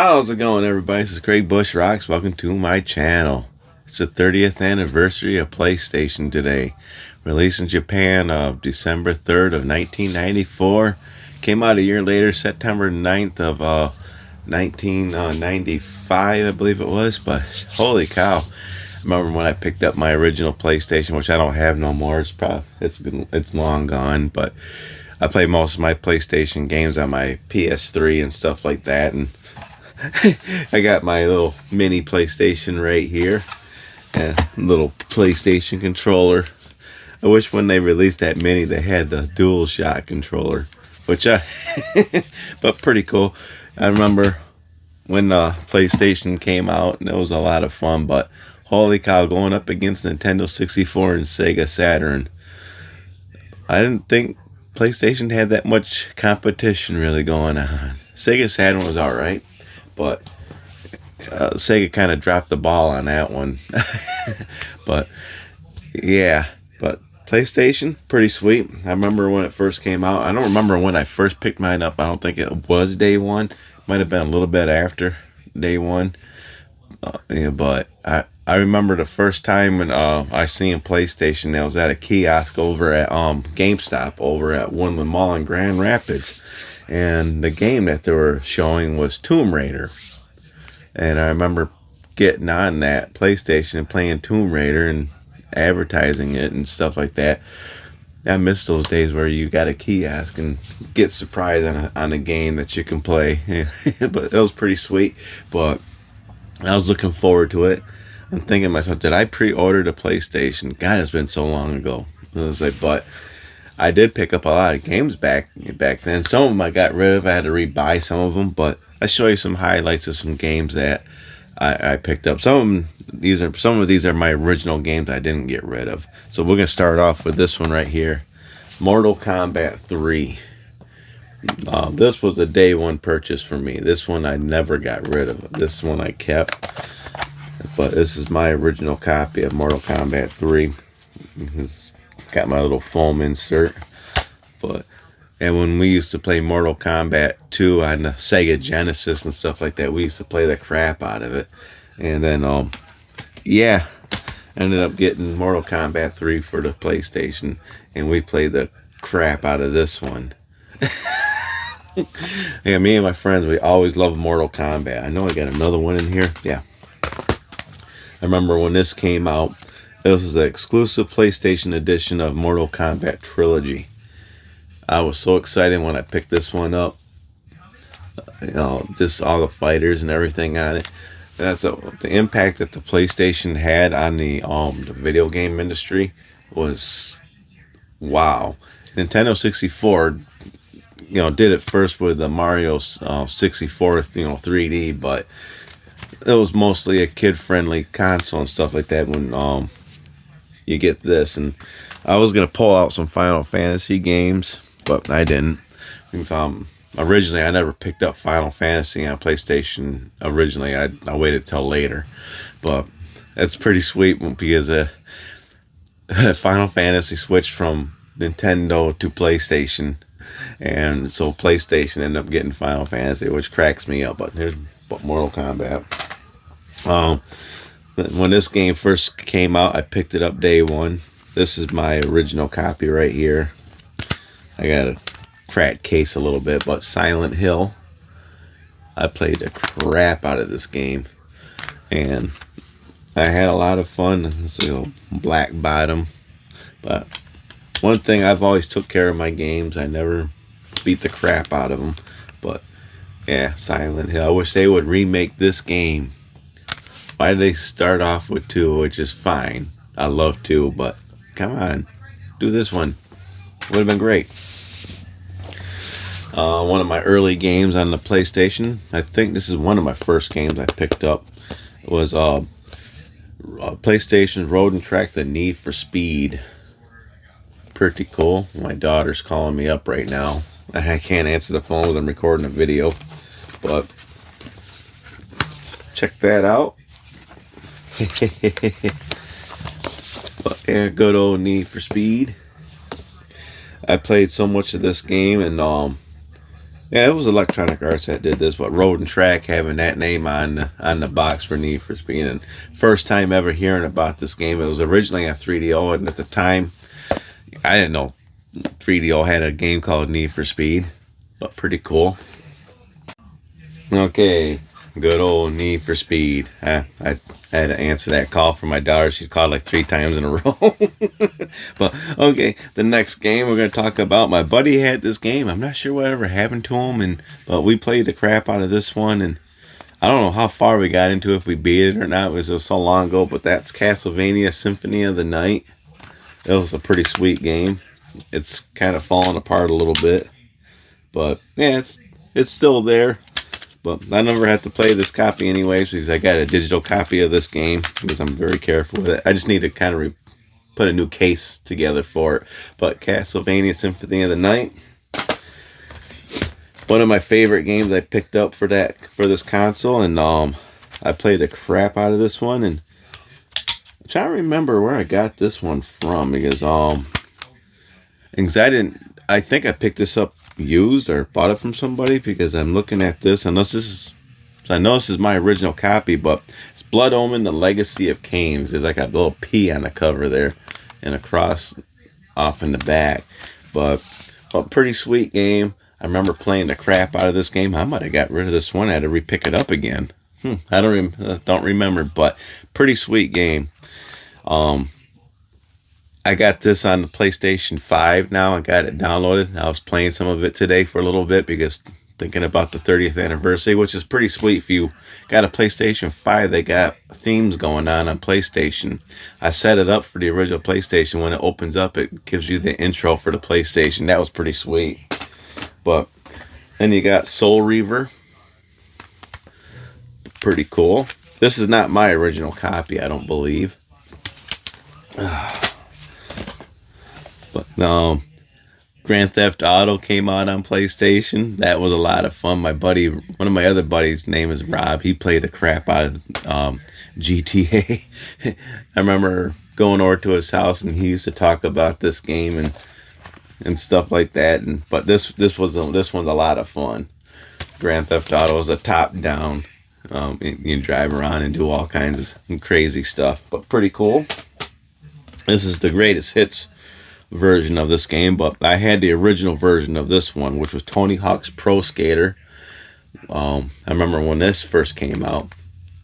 How's it going, everybody? This is Craig Bush Rocks. Welcome to my channel. It's the 30th anniversary of PlayStation today. Released in Japan of December 3rd of 1994. Came out a year later, September 9th of 1995, I believe it was. But holy cow. I remember when I picked up my original PlayStation, which I don't have no more. It's long gone, but I play most of my PlayStation games on my PS3 and stuff like that, and I got my little mini PlayStation right here, and little PlayStation controller. I wish when they released that mini they had the dual shot controller, but pretty cool. I remember when the PlayStation came out, and it was a lot of fun, but holy cow, going up against Nintendo 64 and Sega Saturn. I didn't think PlayStation had that much competition really going on. Sega Saturn was alright, but Sega kind of dropped the ball on that one. But yeah, but PlayStation, pretty sweet. I remember when it first came out. I don't remember when I first picked mine up. I don't think it was day one. Might have been a little bit after day one. Yeah, but I remember the first time when I seen PlayStation. I was at a kiosk over at GameStop over at Woodland Mall in Grand Rapids, and the game that they were showing was Tomb Raider. And I remember getting on that PlayStation and playing Tomb Raider and advertising it and stuff like that. I miss those days where you got a kiosk and get surprised on a game that you can play. But it was pretty sweet. But I was looking forward to it. I'm thinking to myself, did I pre-order the PlayStation? God, it's been so long ago. I was like, but I did pick up a lot of games back then. Some of them I got rid of. I had to rebuy some of them, but I'll show you some highlights of some games that I picked up. Some of these are my original games I didn't get rid of. So we're gonna start off with this one right here, Mortal Kombat 3. This was a day one purchase for me. This one I never got rid of. This one I kept. But this is my original copy of Mortal Kombat 3. It's got my little foam insert. And when we used to play Mortal Kombat 2 on the Sega Genesis and stuff like that, we used to play the crap out of it. And then, yeah, ended up getting Mortal Kombat 3 for the PlayStation, and we played the crap out of this one. Yeah, me and my friends, we always loved Mortal Kombat. I know I got another one in here. Yeah. I remember when this came out, it was the exclusive PlayStation edition of Mortal Kombat Trilogy. I was so excited when I picked this one up. You know, just all the fighters and everything on it. The impact that the PlayStation had on the video game industry was wow. Nintendo 64, did it first with the Mario 64, 3D, but it was mostly a kid-friendly console and stuff like that when you get this. And I was going to pull out some Final Fantasy games, but I didn't. Because, originally, I never picked up Final Fantasy on PlayStation. Originally, I waited till later. But that's pretty sweet because Final Fantasy switched from Nintendo to PlayStation. And so PlayStation ended up getting Final Fantasy, which cracks me up. But here's Mortal Kombat. When this game first came out, I picked it up day one. This is my original copy right here. I got a cracked case a little bit, but Silent Hill. I played the crap out of this game, and I had a lot of fun. It's a black bottom, but one thing, I've always took care of my games. I never beat the crap out of them. But yeah, Silent Hill. I wish they would remake this game. Why did they start off with 2, which is fine. I love 2, but come on, do this one. Would have been great. One of my early games on the PlayStation, I think this is one of my first games I picked up, was PlayStation Road and Track, The Need for Speed. Pretty cool. My daughter's calling me up right now. I can't answer the phone because I'm recording a video, but check that out. But yeah, good old Need for Speed. I played so much of this game, and Yeah, it was Electronic Arts that did this, but Road and Track having that name on the box for Need for Speed, and first time ever hearing about this game. It was originally a 3DO, and at the time, I didn't know 3DO had a game called Need for Speed, but pretty cool. Okay, good old Need for Speed. I had to answer that call from my daughter. She called like 3 times in a row. But okay, the next game we're gonna talk about. My buddy had this game. I'm not sure whatever happened to him, but we played the crap out of this one, and I don't know how far we got into it, if we beat it or not. It was so long ago. But that's Castlevania Symphony of the Night. It was a pretty sweet game. It's kind of falling apart a little bit, but yeah, it's still there. But I never had to play this copy anyways, because I got a digital copy of this game, because I'm very careful with it. I just need to kind of put a new case together for it. But Castlevania Symphony of the Night, one of my favorite games I picked up for this console, and I played the crap out of this one, and I'm trying to remember where I got this one from, because I think I picked this up used or bought it from somebody, because I'm looking at this, I know this is my original copy, but it's Blood Omen: The Legacy of Kain. There's like a little P on the cover there and a cross off in the back, but a pretty sweet game. I remember playing the crap out of this game. I might have got rid of this one. I had to re-pick it up again. I don't remember, but pretty sweet game. I got this on the PlayStation 5 now. I got it downloaded. I was playing some of it today for a little bit, because thinking about the 30th anniversary, which is pretty sweet. If you got a PlayStation 5, they got themes going on PlayStation. I set it up for the original PlayStation. When it opens up, it gives you the intro for the PlayStation. That was pretty sweet. But then you got Soul Reaver. Pretty cool. This is not my original copy, I don't believe. But Grand Theft Auto came out on PlayStation. That was a lot of fun. One of my other buddies' name is Rob. He played the crap out of GTA. I remember going over to his house, and he used to talk about this game and stuff like that. But this one's a lot of fun. Grand Theft Auto is a top-down. You can drive around and do all kinds of crazy stuff, but pretty cool. This is the greatest hits version of this game, but I had the original version of this one, which was Tony Hawk's Pro Skater. I remember when this first came out,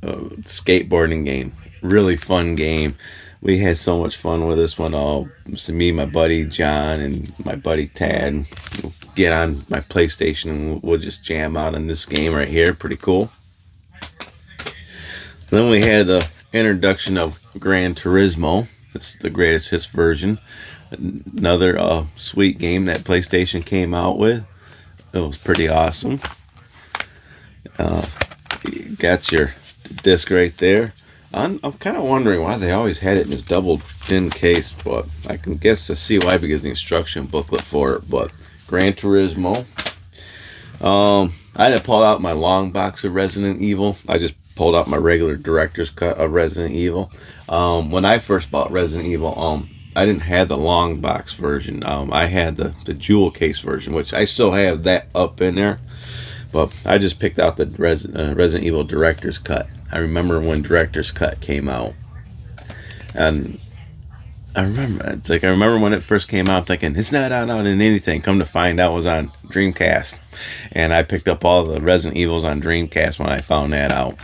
skateboarding game, really fun game. We had so much fun with this one. Me, my buddy John, and my buddy Tad get on my PlayStation, and we'll just jam out on this game right here. Pretty cool. Then we had the introduction of Gran Turismo. It's the greatest hits version. Another sweet game that PlayStation came out with. It was pretty awesome. You got your disc right there. I'm kind of wondering why they always had it in this double thin case, but I can guess to see why, because the instruction booklet for it. But Gran Turismo. I didn't pull out my long box of Resident Evil. I just pulled out my regular director's cut of Resident Evil. When I first bought Resident Evil, I didn't have the long box version. I had the jewel case version, which I still have that up in there. But I just picked out the Resident Evil director's cut. I remember when director's cut came out, and I remember when it first came out, thinking it's not out in anything. Come to find out, it was on Dreamcast, and I picked up all the Resident Evils on Dreamcast when I found that out.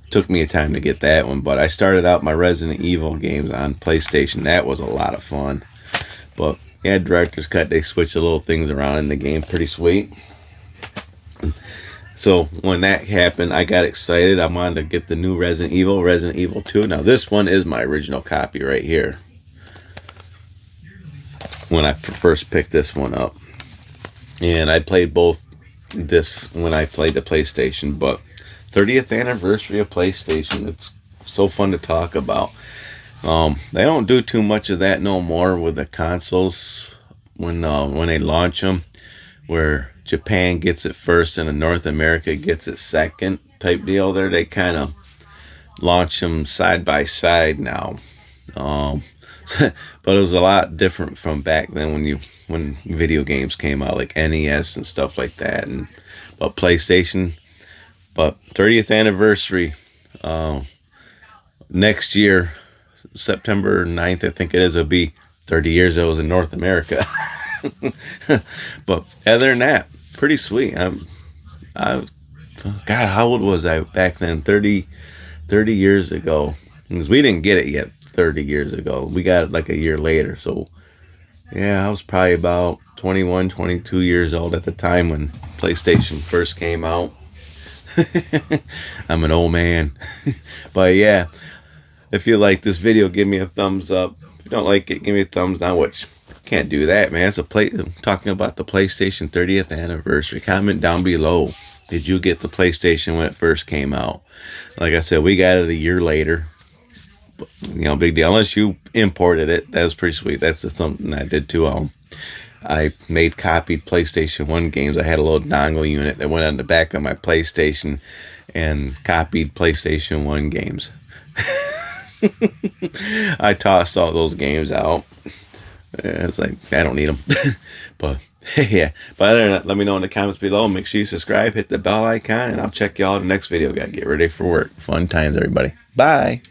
Took me a time to get that one, but I started out my Resident Evil games on PlayStation. That was a lot of fun. But yeah, director's cut, they switched the little things around in the game. Pretty sweet. So when that happened, I got excited. I wanted to get the new Resident Evil 2. Now this one is my original copy right here. When I first picked this one up, and I played both this when I played the PlayStation, but 30th anniversary of PlayStation, it's so fun to talk about. They don't do too much of that no more with the consoles when they launch them, where Japan gets it first and North America gets it second type deal. They kind of launch them side by side now. But it was a lot different from back then when video games came out, like NES and stuff like that. And but PlayStation, but 30th anniversary next year, September 9th, I think it is. It'll be 30 years it was in North America. But other than that, pretty sweet. God, how old was I back then? 30 years ago. Because we didn't get it yet 30 years ago. We got it like a year later. So, yeah, I was probably about 21, 22 years old at the time when PlayStation first came out. I'm an old man. But, yeah, if you like this video, give me a thumbs up. If you don't like it, give me a thumbs down, which can't do that, man. It's I'm talking about the PlayStation 30th anniversary. Comment down below. Did you get the PlayStation when it first came out? Like I said, we got it a year later. But, big deal. Unless you imported it. That was pretty sweet. That's something I did too. I made copied PlayStation 1 games. I had a little dongle unit that went on the back of my PlayStation and copied PlayStation 1 games. I tossed all those games out. It's like, I don't need them. But, yeah. But other than that, let me know in the comments below. Make sure you subscribe, hit the bell icon, and I'll check y'all in the next video. Gotta get ready for work. Fun times, everybody. Bye.